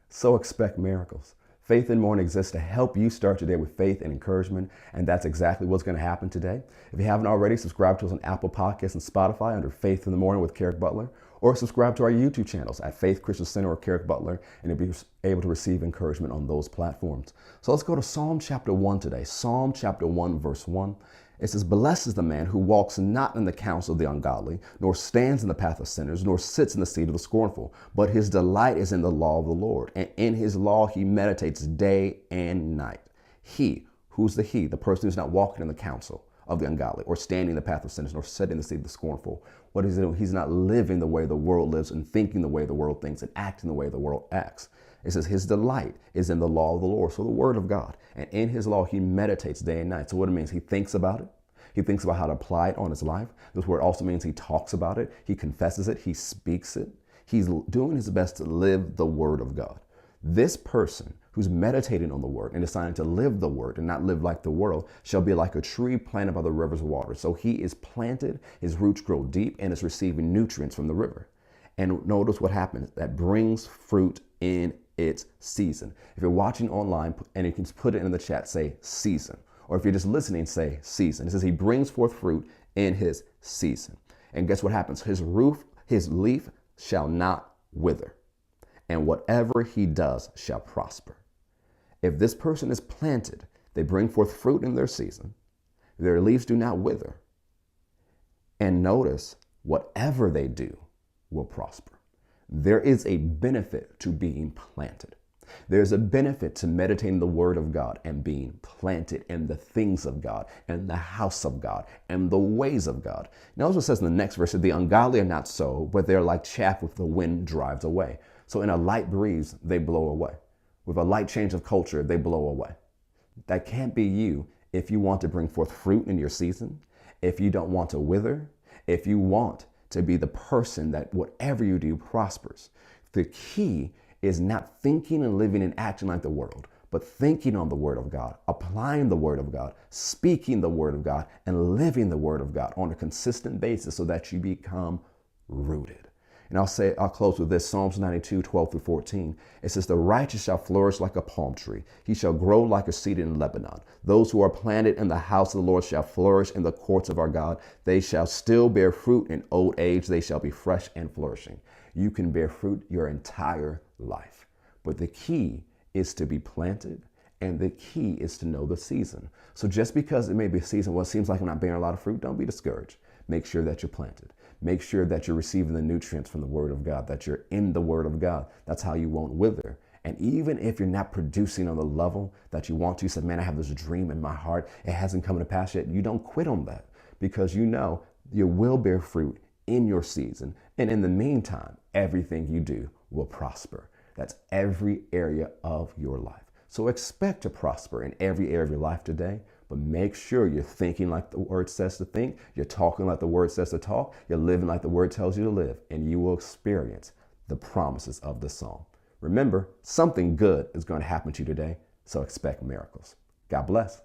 So expect miracles. Faith in the Morning exists to help you start your day with faith and encouragement, and that's exactly what's going to happen today. If you haven't already, subscribe to us on Apple Podcasts and Spotify under Faith in the Morning with Kerrick Butler, or subscribe to our YouTube channels at Faith Christian Center or Kerrick Butler, and you'll be able to receive encouragement on those platforms. So let's go to Psalm chapter 1 today. Psalm chapter 1, verse 1. It says, "Blessed is the man who walks not in the counsel of the ungodly, nor stands in the path of sinners, nor sits in the seat of the scornful. But his delight is in the law of the Lord, and in his law he meditates day and night." He, who's the he? The person who's not walking in the counsel of the ungodly, or standing in the path of sinners, nor sitting in the seat of the scornful. What is it? He's not living the way the world lives, and thinking the way the world thinks, and acting the way the world acts. It says his delight is in the law of the Lord, so the word of God. And in his law, he meditates day and night. So what it means, he thinks about it. He thinks about how to apply it on his life. This word also means he talks about it. He confesses it. He speaks it. He's doing his best to live the word of God. This person who's meditating on the word and deciding to live the word and not live like the world shall be like a tree planted by the rivers of water. So he is planted, his roots grow deep, and is receiving nutrients from the river. And notice what happens. That brings fruit in its season. If you're watching online and you can put it in the chat, say season. Or if you're just listening, say season. It says he brings forth fruit in his season. And guess what happens? His leaf shall not wither, and whatever he does shall prosper. If this person is planted, they bring forth fruit in their season. Their leaves do not wither. And notice, whatever they do will prosper. There is a benefit to being planted. There's a benefit to meditating the word of God and being planted in the things of God and the house of God and the ways of God. Notice what it says in the next verse, the ungodly are not so, but they're like chaff which the wind drives away. So in a light breeze, they blow away. With a light change of culture, they blow away. That can't be you if you want to bring forth fruit in your season, if you don't want to wither, if you want to be the person that whatever you do prospers. The key is not thinking and living and acting like the world, but thinking on the word of God, applying the word of God, speaking the word of God, and living the word of God on a consistent basis so that you become rooted. And I'll close with this, Psalms 92, 12 through 14. It says, "The righteous shall flourish like a palm tree. He shall grow like a cedar in Lebanon. Those who are planted in the house of the Lord shall flourish in the courts of our God. They shall still bear fruit in old age. They shall be fresh and flourishing." You can bear fruit your entire life. But the key is to be planted, and the key is to know the season. So just because it may be a season, well, it seems like I'm not bearing a lot of fruit, don't be discouraged. Make sure that you're planted. Make sure that you're receiving the nutrients from the word of God, that you're in the word of God. That's how you won't wither. And even if you're not producing on the level that you want to, you said, man, I have this dream in my heart. It hasn't come to pass yet. You don't quit on that, because you know you will bear fruit in your season. And in the meantime, everything you do will prosper. That's every area of your life. So expect to prosper in every area of your life today, but make sure you're thinking like the word says to think, you're talking like the word says to talk, you're living like the word tells you to live, and you will experience the promises of the psalm. Remember, something good is going to happen to you today, so expect miracles. God bless.